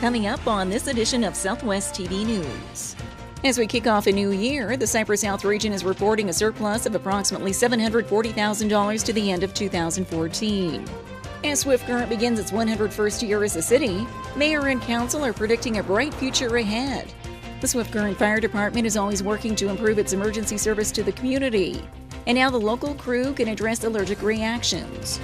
coming up on this edition of Southwest TV News. As we kick off a new year, the Cypress Health Region is reporting a surplus of approximately $740,000 to the end of 2014. As Swift Current begins its 101st year as a city, mayor and council are predicting a bright future ahead. The Swift Current Fire Department is always working to improve its emergency service to the community. And now the local crew can address allergic reactions.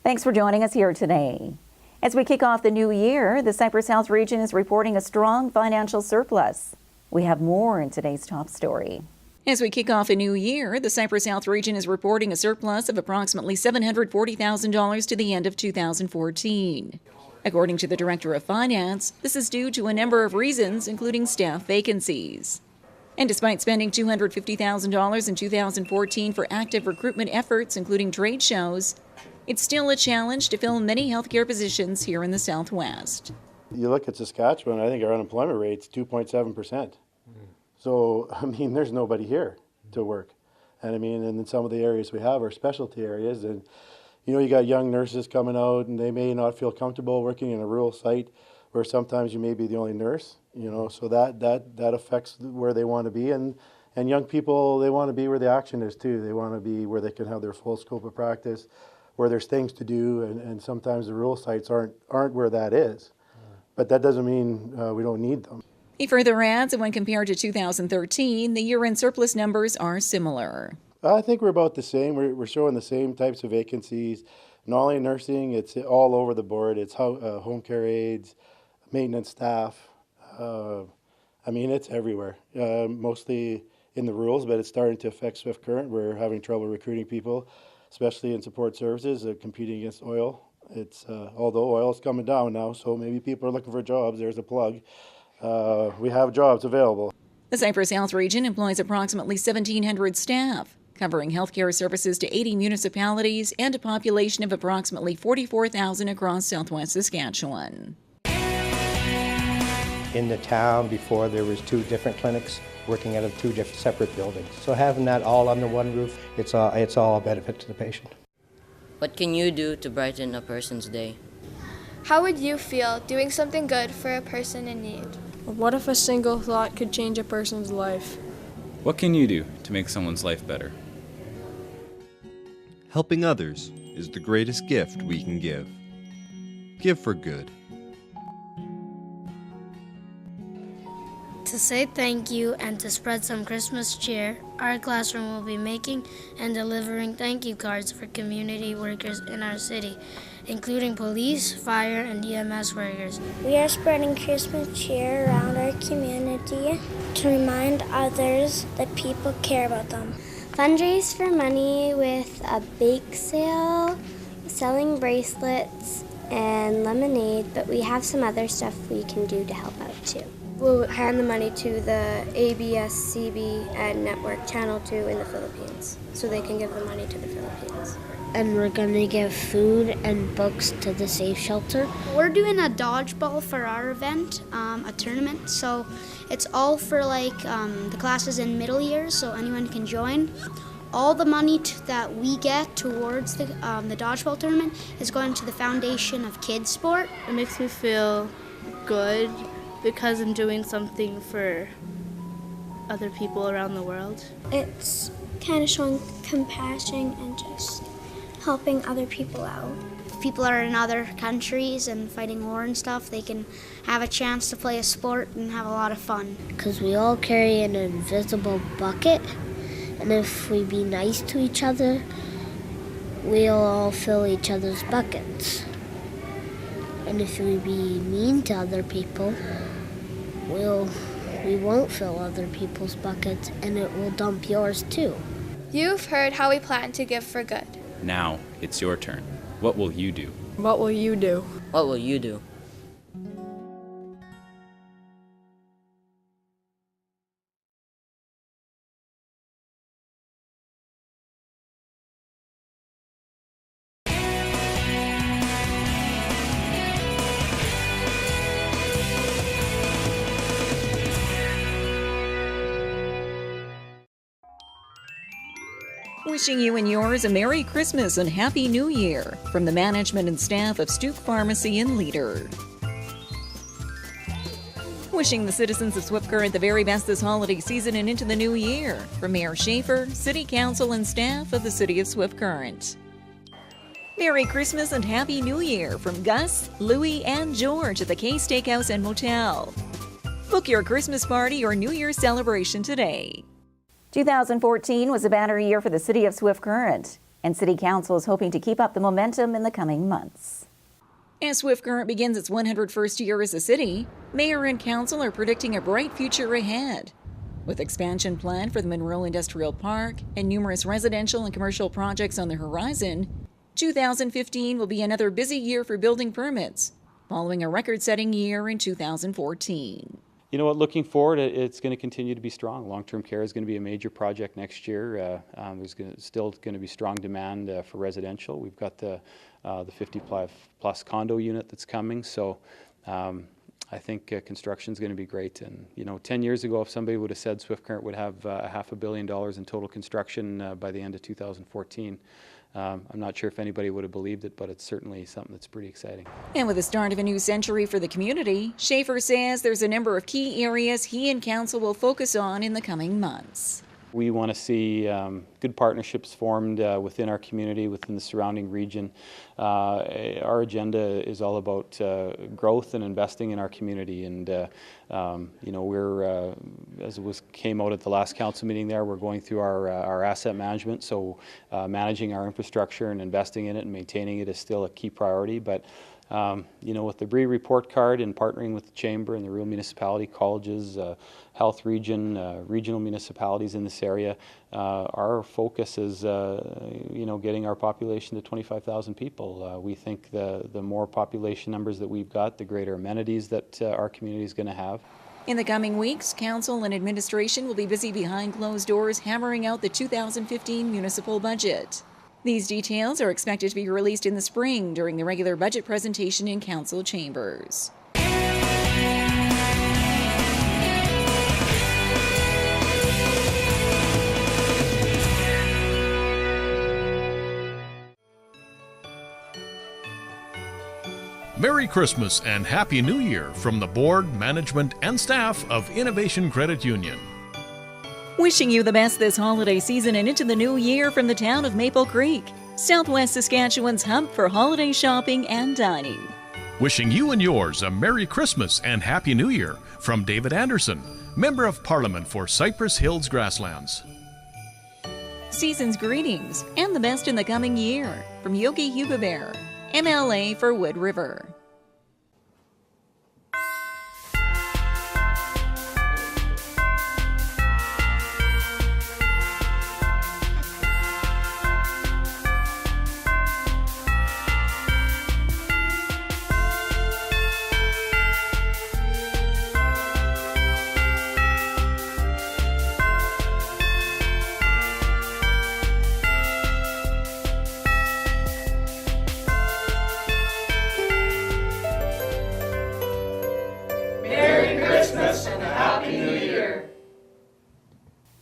Thanks for joining us here today. As we kick off the new year, the Cypress Health Region is reporting a strong financial surplus. We have more in today's top story. As we kick off a new year, the Cypress Health Region is reporting a surplus of approximately $740,000 to the end of 2014. According to the Director of Finance, this is due to a number of reasons, including staff vacancies. And despite spending $250,000 in 2014 for active recruitment efforts, including trade shows, it's still a challenge to fill many healthcare positions here in the Southwest. You look at Saskatchewan, I think our unemployment rate's 2.7%. So, I mean, there's nobody here to work. And I mean, and in some of the areas we have are specialty areas. And, you know, you got young nurses coming out and they may not feel comfortable working in a rural site where sometimes you may be the only nurse, you know, so that affects where they want to be. And young people, they want to be where the action is too. They want to be where they can have their full scope of practice, where there's things to do, and sometimes the rural sites aren't where that is. But that doesn't mean we don't need them. He further adds that when compared to 2013, the year-end surplus numbers are similar. I think we're about the same. We're showing the same types of vacancies. Not only in nursing, it's all over the board. It's home care aides, maintenance staff. I mean, it's everywhere. Mostly in the rurals, but it's starting to affect Swift Current. We're having trouble recruiting people, especially in support services, competing against oil. It's although oil's coming down now, so maybe people are looking for jobs. There's a plug. We have jobs available. The Cypress Health Region employs approximately 1,700 staff, covering healthcare services to 80 municipalities and a population of approximately 44,000 across southwest Saskatchewan. In the town before, there was 2 different clinics working out of 2 different separate buildings. So having that all under one roof, it's all a benefit to the patient. What can you do to brighten a person's day? How would you feel doing something good for a person in need? What if a single thought could change a person's life? What can you do to make someone's life better? Helping others is the greatest gift we can give. Give for good. To say thank you and to spread some Christmas cheer, our classroom will be making and delivering thank you cards for community workers in our city, including police, fire, and EMS workers. We are spreading Christmas cheer around our community to remind others that people care about them. Fundraise for money with a bake sale, selling bracelets and lemonade, but we have some other stuff we can do to help out too. We'll hand the money to the ABS-CBN and Network Channel 2 in the Philippines, so they can give the money to the Philippines. And we're going to give food and books to the safe shelter. We're doing a dodgeball for our event, a tournament, so it's all for the classes in middle years, so anyone can join. All the money that we get towards the dodgeball tournament is going to the Foundation of Kids Sport. It makes me feel good because I'm doing something for other people around the world. It's kind of showing compassion and just helping other people out. If people are in other countries and fighting war and stuff, they can have a chance to play a sport and have a lot of fun. Because we all carry an invisible bucket, and if we be nice to each other, we'll all fill each other's buckets. And if we be mean to other people, we won't fill other people's buckets, and it will dump yours too. You've heard how we plan to give for good. Now it's your turn. What will you do? What will you do? What will you do? Wishing you and yours a Merry Christmas and Happy New Year from the management and staff of Stoop Pharmacy in Leader. Wishing the citizens of Swift Current the very best this holiday season and into the new year from Mayor Schaefer, City Council, and staff of the City of Swift Current. Merry Christmas and Happy New Year from Gus, Louie, and George at the K Steakhouse and Motel. Book your Christmas party or New Year's celebration today. 2014 was a banner year for the City of Swift Current, and City Council is hoping to keep up the momentum in the coming months. As Swift Current begins its 101st year as a city, Mayor and Council are predicting a bright future ahead. With expansion planned for the Monroe Industrial Park and numerous residential and commercial projects on the horizon, 2015 will be another busy year for building permits, following a record-setting year in 2014. You know what, looking forward, it's going to continue to be strong. Long-term care is going to be a major project next year. There's still going to be strong demand for residential. We've got the 50-plus condo unit that's coming, so I think construction is going to be great. And, 10 years ago, if somebody would have said Swift Current would have $500 million in total construction by the end of 2014, I'm not sure if anybody would have believed it, but it's certainly something that's pretty exciting. And with the start of a new century for the community, Schaefer says there's a number of key areas he and Council will focus on in the coming months. We want to see good partnerships formed within our community, within the surrounding region. Our agenda is all about growth and investing in our community. And we're, as came out at the last council meeting there, we're going through our asset management. So managing our infrastructure and investing in it and maintaining it is still a key priority. But with the BRE report card and partnering with the Chamber and the rural municipality, colleges, health region, regional municipalities in this area, our focus is, getting our population to 25,000 people. We think the more population numbers that we've got, the greater amenities that our community is going to have. In the coming weeks, Council and administration will be busy behind closed doors hammering out the 2015 municipal budget. These details are expected to be released in the spring during the regular budget presentation in Council chambers. Merry Christmas and Happy New Year from the board, management, and staff of Innovation Credit Union. Wishing you the best this holiday season and into the new year from the town of Maple Creek, Southwest Saskatchewan's hub for holiday shopping and dining. Wishing you and yours a Merry Christmas and Happy New Year from David Anderson, Member of Parliament for Cypress Hills Grasslands. Season's greetings and the best in the coming year from Yogi Hugabear, MLA for Wood River.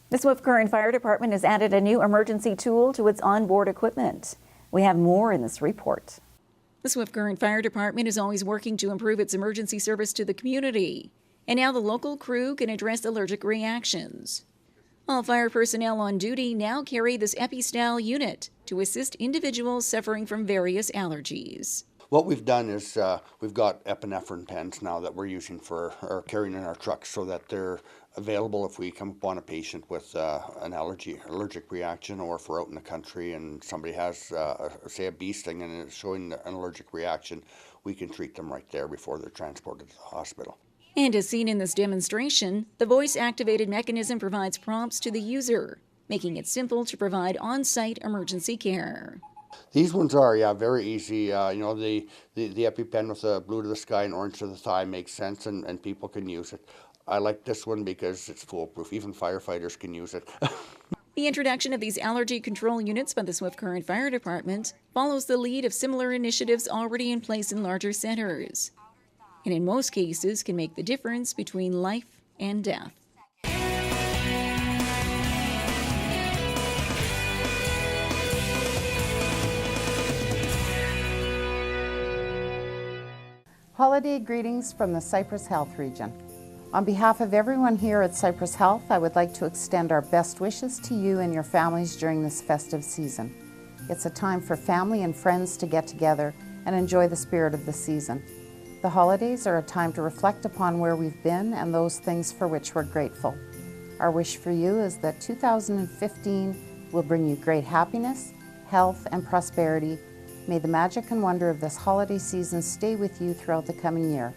The Swift Current Fire Department has added a new emergency tool to its onboard equipment. We have more in this report. The Swift Current Fire Department is always working to improve its emergency service to the community, and now the local crew can address allergic reactions. All fire personnel on duty now carry this EPI-style unit to assist individuals suffering from various allergies. What we've done is we've got epinephrine pens now that we're using for or carrying in our trucks so that they're available if we come upon a patient with an allergic reaction, or if we're out in the country and somebody has, say, a bee sting and it's showing an allergic reaction, we can treat them right there before they're transported to the hospital. And as seen in this demonstration, the voice-activated mechanism provides prompts to the user, making it simple to provide on-site emergency care. These ones are, very easy. The EpiPen with the blue to the sky and orange to the thigh makes sense, and people can use it. I like this one because it's foolproof. Even firefighters can use it. The introduction of these allergy control units by the Swift Current Fire Department follows the lead of similar initiatives already in place in larger centers, and in most cases can make the difference between life and death. Holiday greetings from the Cypress Health Region. On behalf of everyone here at Cypress Health, I would like to extend our best wishes to you and your families during this festive season. It's a time for family and friends to get together and enjoy the spirit of the season. The holidays are a time to reflect upon where we've been and those things for which we're grateful. Our wish for you is that 2015 will bring you great happiness, health, and prosperity. May the magic and wonder of this holiday season stay with you throughout the coming year.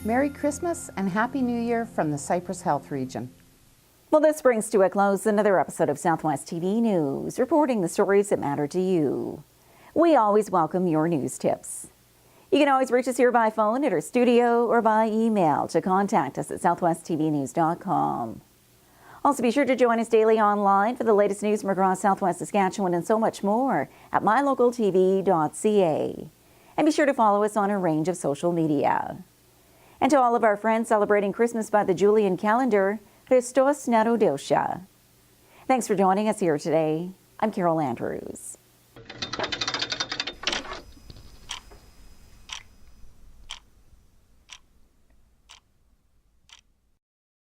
Merry Christmas and Happy New Year from the Cypress Health Region. Well, this brings to a close another episode of Southwest TV News, reporting the stories that matter to you. We always welcome your news tips. You can always reach us here by phone at our studio or by email to contact us at southwesttvnews.com. Also, be sure to join us daily online for the latest news from across Southwest Saskatchewan and so much more at MyLocalTV.ca. And be sure to follow us on a range of social media. And to all of our friends celebrating Christmas by the Julian calendar, Christos Narodosha. Thanks for joining us here today. I'm Carol Andrews.